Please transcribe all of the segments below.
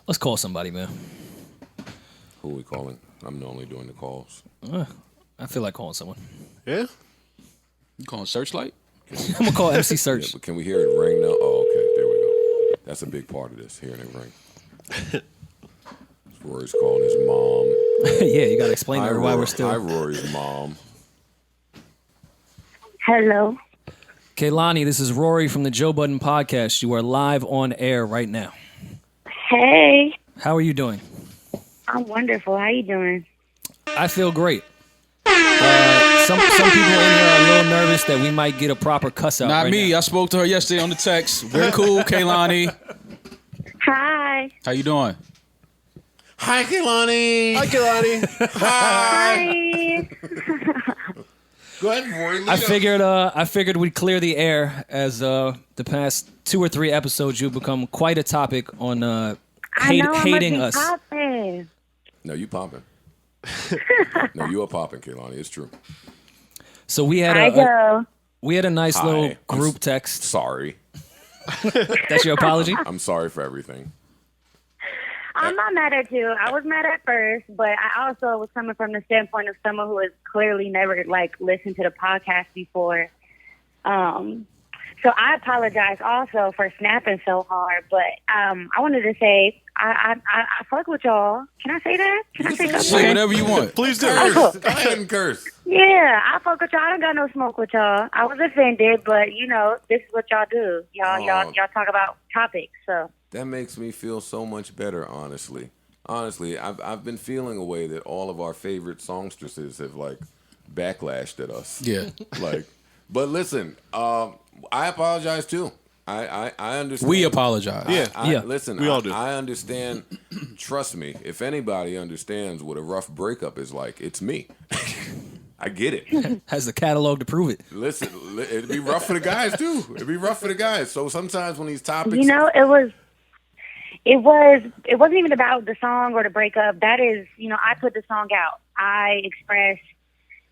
Let's call somebody, man. Who are we calling? I'm normally doing the calls. I feel like calling someone. Yeah? You calling Searchlight? I'm gonna call MC Search. Yeah, but can we hear it ring now? Oh, okay. There we go. That's a big part of this, hearing it ring. Rory's calling his mom. Yeah, you gotta explain to her why we're still. Hi, Rory's mom. Hello. Kehlani, this is Rory from the Joe Budden podcast. You are live on air right now. Hey. How are you doing? I'm wonderful. How you doing? I feel great. Some people in here are a little nervous that we might get a proper cuss out. Not right me. now. I spoke to her yesterday on the text. Very cool, Kehlani. Hi. How you doing? Hi, Kehlani. Hi, Kehlani. Hi. Go ahead, Rory. I figured we'd clear the air as the past 2 or 3 episodes you've become quite a topic on hating us. Popping. No, you popping. No, you are popping, Kehlani. It's true. So we had a nice little group text. Sorry. That's your apology? I'm sorry for everything. I'm not mad at you. I was mad at first, but I also was coming from the standpoint of someone who has clearly never listened to the podcast before. So I apologize also for snapping so hard, but I wanted to say I fuck with y'all. Can I say that? Can I say something? Say whatever you want. Please do. Curse. Go ahead and curse. Yeah, I fuck with y'all. I don't got no smoke with y'all. I was offended, but this is what y'all do. Y'all talk about topics. So That makes me feel so much better, honestly. Honestly, I've been feeling a way that all of our favorite songstresses have backlashed at us. Yeah. But listen, I apologize too. I understand. We apologize. Yeah. Listen, We all do. I understand. Trust me, if anybody understands what a rough breakup is like, it's me. I get it. Has the catalog to prove it. Listen, it'd be rough for the guys too. It'd be rough for the guys. So sometimes when these topics, it wasn't even about the song or the breakup. That is, I put the song out. I expressed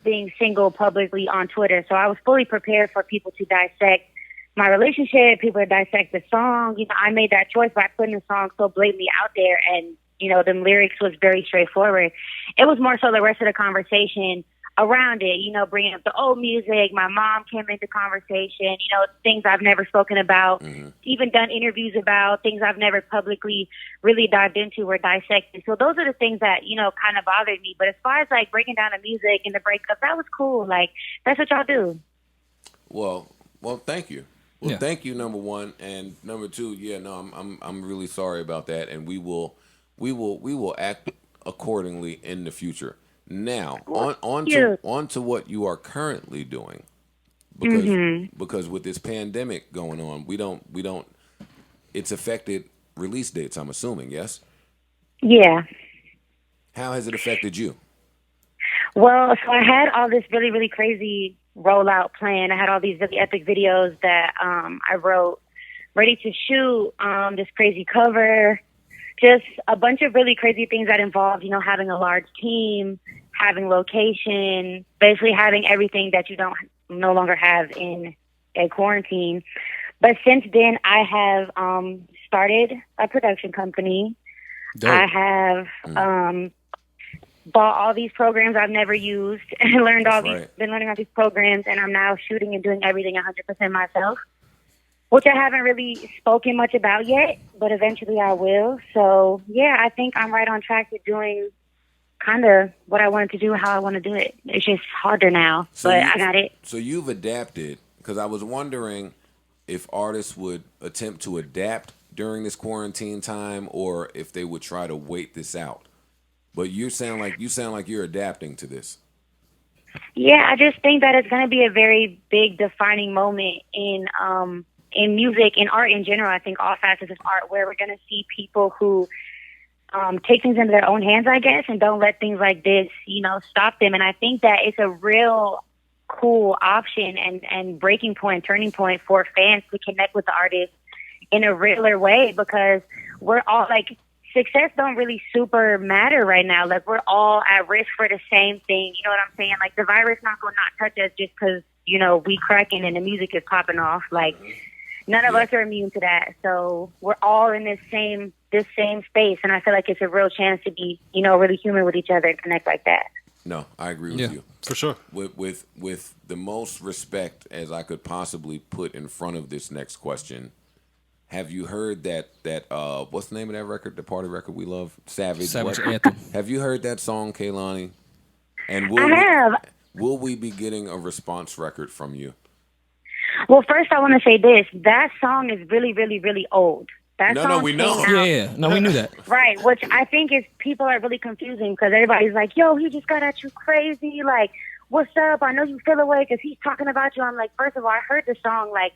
being single publicly on Twitter, so I was fully prepared for people to dissect my relationship, people to dissect the song. I made that choice by putting the song so blatantly out there, and the lyrics was very straightforward. It was more so the rest of the conversation around it, bringing up the old music. My mom came into conversation, things I've never spoken about, even done interviews about, things I've never publicly really dived into or dissected. So those are the things that, kind of bothered me. But as far as breaking down the music and the breakup, that was cool. That's what y'all do. Well, thank you. Well, Yeah. Thank you, number one, and number two. Yeah, no, I'm really sorry about that, and we will act accordingly in the future. Now, on to what you are currently doing, because with this pandemic going on, we don't. It's affected release dates. I'm assuming, yes. Yeah. How has it affected you? Well, so I had all this really, really crazy rollout plan. I had all these really epic videos that I wrote, ready to shoot, this crazy cover, just a bunch of really crazy things that involved, having a large team, having location, basically having everything that you no longer have in a quarantine. But since then, I have started a production company. Dope. I have bought all these programs I've never used and been learning all these programs, and I'm now shooting and doing everything 100% myself, which I haven't really spoken much about yet, but eventually I will. So, yeah, I think I'm right on track to doing kind of what I wanted to do, how I want to do it. It's just harder now, but I got it. So you've adapted, because I was wondering if artists would attempt to adapt during this quarantine time or if they would try to wait this out. But you sound like you're adapting to this. Yeah, I just think that it's going to be a very big defining moment in music and art in general. I think all facets of art, where we're going to see people who take things into their own hands, I guess, and don't let things like this, stop them. And I think that it's a real cool option and breaking point, turning point for fans to connect with the artist in a realer way, because we're all success don't really super matter right now. We're all at risk for the same thing. You know what I'm saying? The virus not going to not touch us just because, we cracking and the music is popping off. None of us are immune to that. So we're all in this same space, and I feel like it's a real chance to be, really human with each other and connect like that. No, I agree with you. For sure. With the most respect as I could possibly put in front of this next question, have you heard that what's the name of that record, the party record we love? Savage Anthem. Have you heard that song, Kehlani? And will we be getting a response record from you? Well, first I want to say this. That song is really, really, really old. No, we know. Yeah. No, we knew that. Right, which I think is people are really confusing because everybody's like, yo, he just got at you crazy. Like, what's up? I know you feel away because he's talking about you. I'm like, first of all, I heard the song like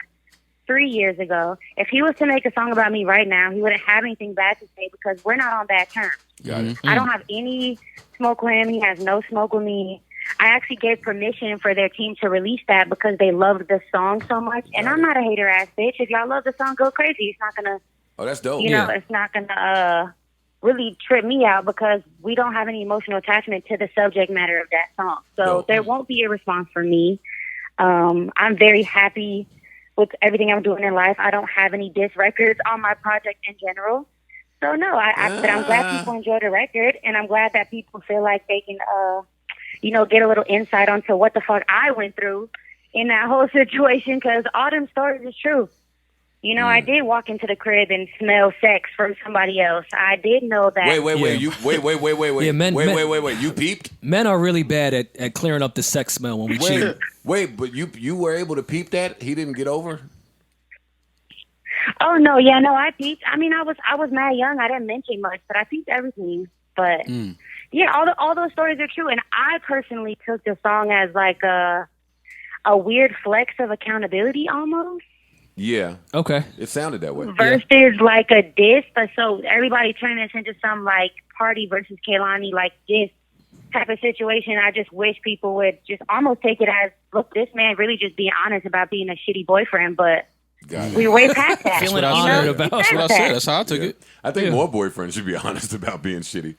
3 years ago. If he was to make a song about me right now, he wouldn't have anything bad to say because we're not on bad terms. Got it. I don't have any smoke with him. He has no smoke with me. I actually gave permission for their team to release that because they loved the song so much. And I'm not a hater ass bitch. If y'all love the song, go crazy. It's not gonna. Oh, that's dope. It's not gonna really trip me out because we don't have any emotional attachment to the subject matter of that song. So there won't be a response from me. I'm very happy with everything I'm doing in life. I don't have any diss records on my project in general. So no, but I'm glad people enjoy the record, and I'm glad that people feel like they can, get a little insight onto what the fuck I went through in that whole situation. Because all them stories is true. I did walk into the crib and smell sex from somebody else. I did know that. Wait. Yeah, wait. You peeped? Men are really bad at clearing up the sex smell when we cheat. Wait, but you were able to peep that? He didn't get over? Oh no, yeah, no, I peeped. I mean, I was mad young. I didn't mention much, but I peeped everything. But yeah, all those stories are true. And I personally took the song as like a weird flex of accountability almost. Yeah. Okay. It sounded that way. Versus like a diss, but so everybody turning this into some like party versus Kehlani like diss type of situation. I just wish people would just almost take it as, look, this man really just being honest about being a shitty boyfriend, but we're way past that. Feeling honored about. That's what I said. That's how I took it. I think more boyfriends should be honest about being shitty.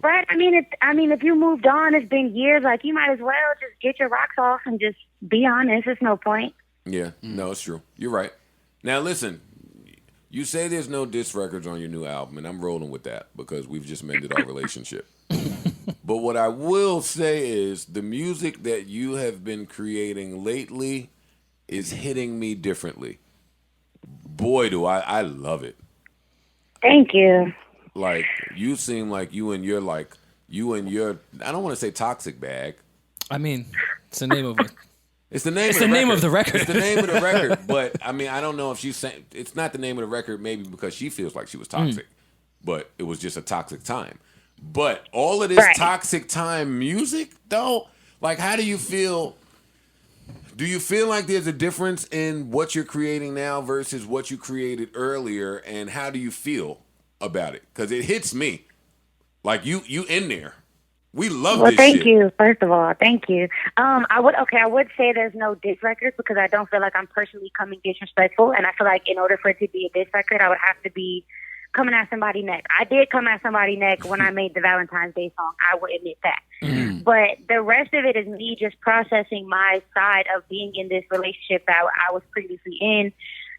Right. I mean, if you moved on, it's been years. Like, you might as well just get your rocks off and just be honest. There's no point. Yeah. No, it's true. You're right. Now, listen, you say there's no diss records on your new album, and I'm rolling with that because we've just mended our relationship. But what I will say is the music that you have been creating lately is hitting me differently. Boy, do I love it. Thank you. Like, you seem like you and your, I don't want to say toxic bag. I mean, it's the name of it. It's the name of the record. It's the name of the record. But, I mean, I don't know if she's saying, it's not the name of the record maybe because she feels like she was toxic. But it was just a toxic time. But all of this toxic time music, though, like, how do you feel? Do you feel like there's a difference in what you're creating now versus what you created earlier? And how do you feel about it? Because it hits me. Like, you in there. We love this shit. Well, thank you. First of all, thank you. I would say there's no diss records because I don't feel like I'm personally coming disrespectful. And I feel like in order for it to be a diss record, I would have to be coming at somebody's neck. I did come at somebody's neck when I made the Valentine's Day song. I will admit that. But the rest of it is me just processing my side of being in this relationship that I was previously in.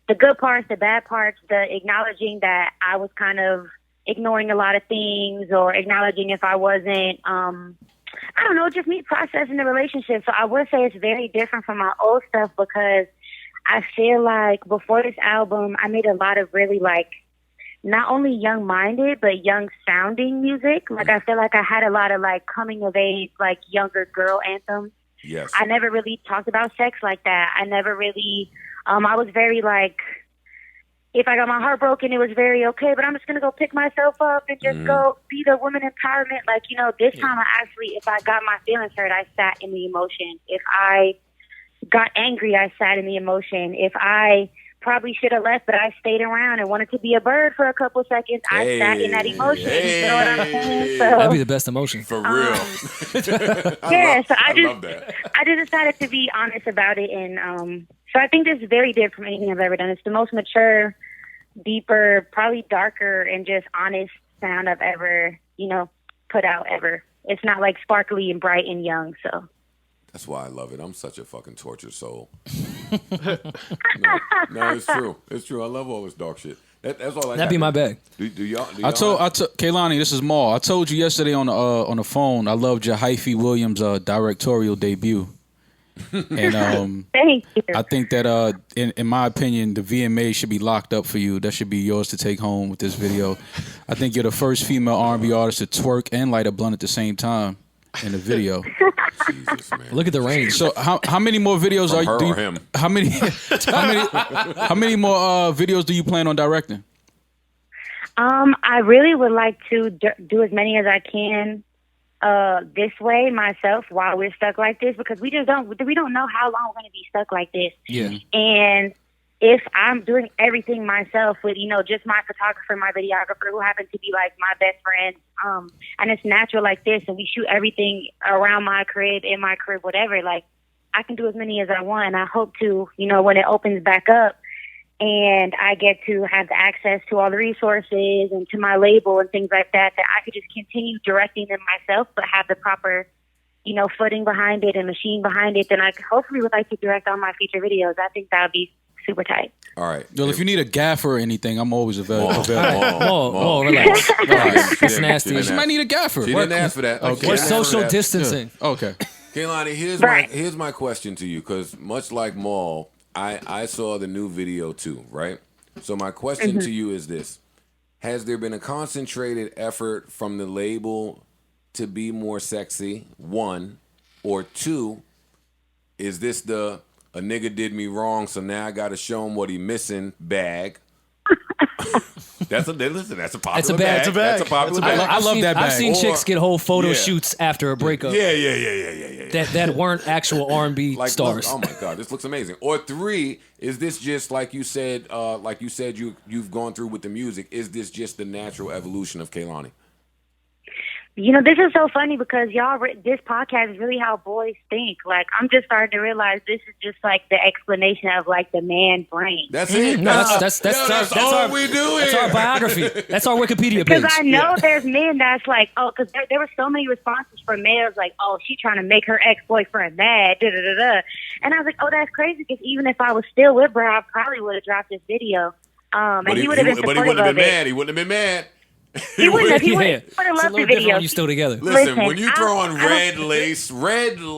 The good parts, the bad parts, the acknowledging that I was kind of ignoring a lot of things or acknowledging if I wasn't, I don't know, just me processing the relationship. So I would say it's very different from my old stuff because I feel like before this album, I made a lot of really like, not only young-minded, but young-sounding music. Like, I feel like I had a lot of, like, coming-of-age, like, younger girl anthems. Yes. I never really talked about sex like that. I never really, I was very, like, if I got my heart broken, it was very okay, but I'm just going to go pick myself up and just go be the woman empowerment. Like, this time I actually, if I got my feelings hurt, I sat in the emotion. If I got angry, I sat in the emotion. If I probably should have left, but I stayed around and wanted to be a bird for a couple seconds. I sat in that emotion. You know what I'm saying? So, that'd be the best emotion. For real. I love that. I just decided to be honest about it. And so I think this is very different from anything I've ever done. It's the most mature, deeper, probably darker, and just honest sound I've ever, put out ever. It's not like sparkly and bright and young. So That's why I love it. I'm such a fucking tortured soul. No, it's true. It's true. I love all this dark shit. That's all I. That'd be my bag. Do y'all? I told Kehlani, this is Maul. I told you yesterday on the phone. I loved your Hyphy Williams directorial debut. And Thank you. I think that in my opinion, the VMA should be locked up for you. That should be yours to take home with this video. I think you're the first female R&B artist to twerk and light a blunt at the same time in the video. Jesus, man. Look at the range. So how many more videos From are her do you, or him? how many more videos do you plan on directing? I really would like to do as many as I can this way myself while we're stuck like this, because we don't know how long we're going to be stuck like this. Yeah. And if I'm doing everything myself with, just my photographer, my videographer, who happen to be like my best friend, and it's natural like this, and we shoot everything around my crib, in my crib, whatever, like, I can do as many as I want. And I hope to, when it opens back up and I get to have the access to all the resources and to my label and things like that, that I could just continue directing them myself, but have the proper, footing behind it and machine behind it. Then I hopefully would like to direct all my feature videos. I think that would be super tight. All right. Well, if you need a gaffer or anything, I'm always available. Whoa, relax. That's nasty. You might need a gaffer. She didn't ask for that. Okay. We're social distancing. Okay. Kehlani, Right. here's my question to you, because much like Maul, I saw the new video too, right? So my question to you is this. Has there been a concentrated effort from the label to be more sexy, one, or two, is this a nigga did me wrong, so now I got to show him what he missing bag? That's a popular bag. That's a popular bag. I love that bag. I've seen chicks get whole photo Yeah. shoots after a breakup. Yeah. That weren't actual R&B Like, stars. look, oh my God, this looks amazing. Or three, is this just like you said? You've gone through with the music. Is this just the natural evolution of Kehlani? This is so funny because this podcast is really how boys think. Like, I'm just starting to realize this is just like the explanation of like the man brain. That's it. No, that's all we do. That's our biography. That's our Wikipedia page. Because I know there's men that's like, because there were so many responses from males like, oh, she trying to make her ex-boyfriend mad, da-da-da-da. And I was like, oh, that's crazy, because even if I was still with her, I probably would have dropped this video. And he would have been supportive But he wouldn't have of been it. mad. He wouldn't have been mad. He wouldn't have. He Yeah. would have It's a loved little the different video. when you still together. Listen, Listen, when you I throw don't- on I red don't-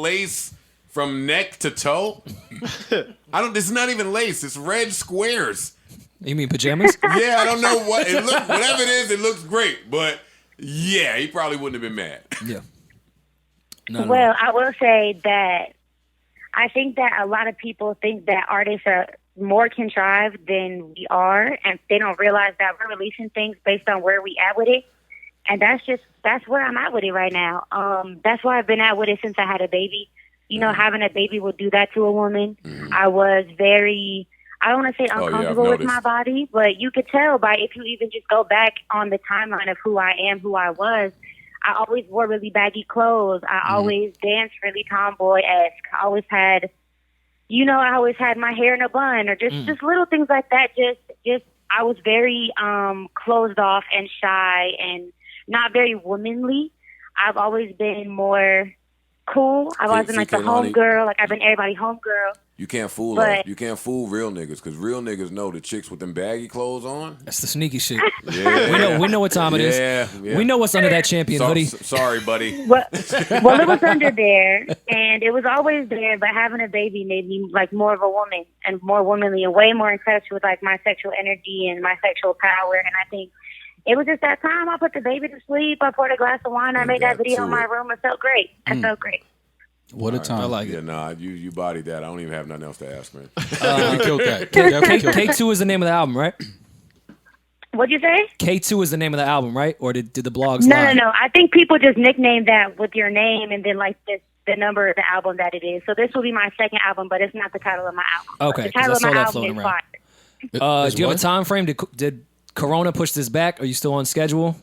lace from neck to toe, it's not even lace. It's red squares. You mean pajamas? Yeah, I don't know what it looks. Whatever it is, it looks great. But yeah, he probably wouldn't have been mad. Yeah. No. Well, I will say that I think that a lot of people think that artists are more contrived than we are, and they don't realize that we're releasing things based on where we at with it. And that's where I'm at with it right now. That's where I've been at with it since I had a baby. Having a baby will do that to a woman. I was very, I don't want to say uncomfortable with my body, but you could tell by, if you even just go back on the timeline of who I am, who I was. I always wore really baggy clothes. I always danced really tomboy-esque. I always had my hair in a bun, or just little things like that. Just I was very closed off and shy and not very womanly. I've always been more cool. I've always been like the home girl. Like, I've been everybody's home girl. You can't fool But- us. You can't fool real niggas, because real niggas know the chicks with them baggy clothes on. That's the sneaky shit. Yeah. We know what time it is. Yeah. We know what's under that champion hoodie. Sorry, buddy. Well, it was under there, and it was always there. But having a baby made me like more of a woman and more womanly, and way more in touch with like my sexual energy and my sexual power. And I think it was just that time I put the baby to sleep. I poured a glass of wine. I made that video in my room. It felt great. It felt great. What a time. I like Yeah, it. nah, you bodied that. I don't even have nothing else to ask, man. We killed that. Definitely killed that. K2 is the name of the album, right? What'd you say? K2 is the name of the album, right? Or did the blogs No. lie? I think people just nickname that with your name and then like the number of the album that it is. So this will be my second album, but it's not the title of my album. Okay, The 'cause I title of saw my that album floating is around. Fire. Do you have a time frame? Did Corona push this back? Are you still on schedule?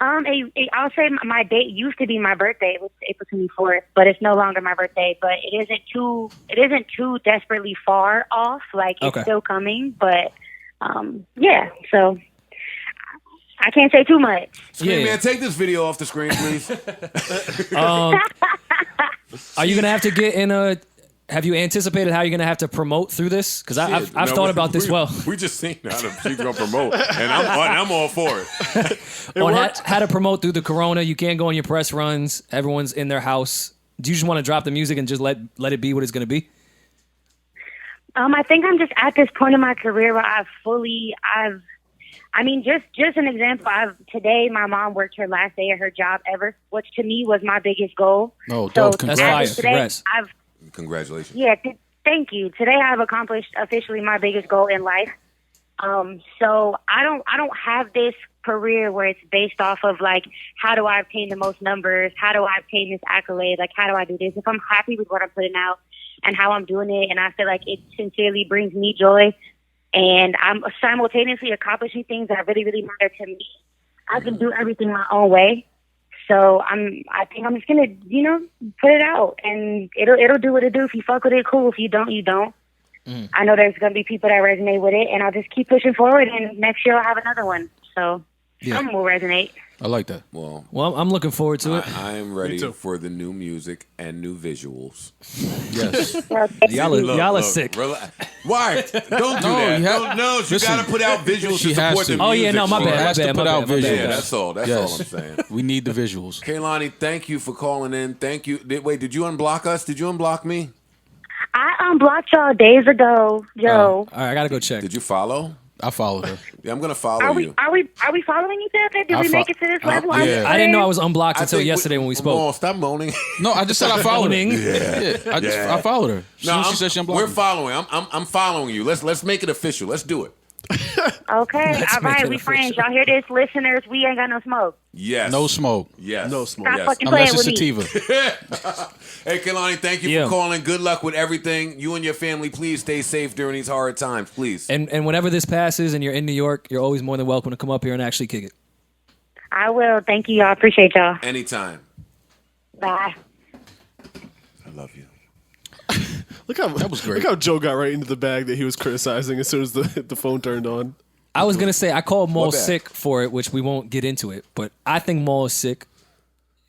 I'll say my date used to be my birthday. It was April 24th, but it's no longer my birthday. But it isn't too desperately far off. Like, it's still coming, but yeah. So I can't say too much. Screen man, take this video off the screen, please. Are you gonna have to get in a? Have you anticipated how you're gonna have to promote through this? Because I've thought about this. We just seen how she's gonna promote, and I'm all for it. On how to promote through the corona. You can't go on your press runs. Everyone's in their house. Do you just want to drop the music and just let it be what it's gonna be? I think I'm just at this point in my career where just an example. Today my mom worked her last day of her job ever, which to me was my biggest goal. Oh, dope! Congrats. Congratulations. Yeah, thank you. Today I've accomplished officially my biggest goal in life. So I don't have this career where it's based off of like, how do I obtain the most numbers? How do I obtain this accolade? Like, how do I do this? If I'm happy with what I'm putting out and how I'm doing it, and I feel like it sincerely brings me joy, and I'm simultaneously accomplishing things that really, really matter to me, I can do everything my own way. So I think I'm just gonna, put it out, and it'll do what it do. If you fuck with it, cool. If you don't, you don't. I know there's gonna be people that resonate with it, and I'll just keep pushing forward. And next year I'll have another one. So some will resonate. I like that. Well, I'm looking forward to it. I am ready for the new music and new visuals. Yes. Y'all are sick. Why? Don't do that. You got to put out visuals to support the music. Oh yeah, no, my bad. Has to put out visuals. Yeah, that's all. That's all I'm saying. We need the visuals. Kehlani, thank you for calling in. Thank you. Wait, did you unblock us? Did you unblock me? I unblocked y'all days ago, Joe. All right, I gotta go check. Did you follow? I followed her. Yeah, I'm gonna follow you. Are we following each other? Did we make it to this level? Yeah. I didn't know I was unblocked until yesterday when we spoke. Oh, stop moaning. No, I just said I followed her. Yeah. I followed her. She said she unblocked we're me. following. I'm following you. Let's make it official. Let's do it. Okay, all right, we friends. Y'all hear this, listeners? We ain't got no smoke. Yes. No smoke. Yes. No smoke. Stop Yes. fucking playing Unless it's with me. sativa. Hey, Kehlani, thank you for calling. Good luck with everything. You and your family, please stay safe during these hard times, please. And whenever this passes and you're in New York, you're always more than welcome to come up here and actually kick it. I will. Thank you, y'all. Appreciate y'all. Anytime. Bye. I love you. That was great. Look how Joe got right into the bag that he was criticizing as soon as the phone turned on. I was gonna say I called Maul sick for it, which we won't get into it, but I think Maul is sick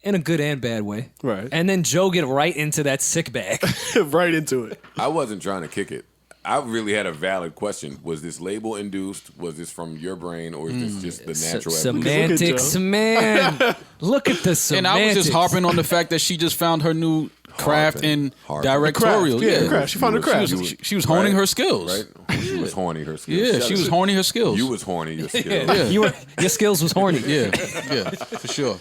in a good and bad way. Right. And then Joe get right into that sick bag. Right into it. I wasn't trying to kick it. I really had a valid question. Was this label induced? Was this from your brain, or is this just the natural evolution? Semantics, man. Look at the semantics. And I was just harping on the fact that she just found her new craft in directorial. Craft. She found her craft. She was honing her skills. Right? She was horny her skills. Yeah, she was honing her skills. You was horny your skills. your skills was horny. Yeah, for sure.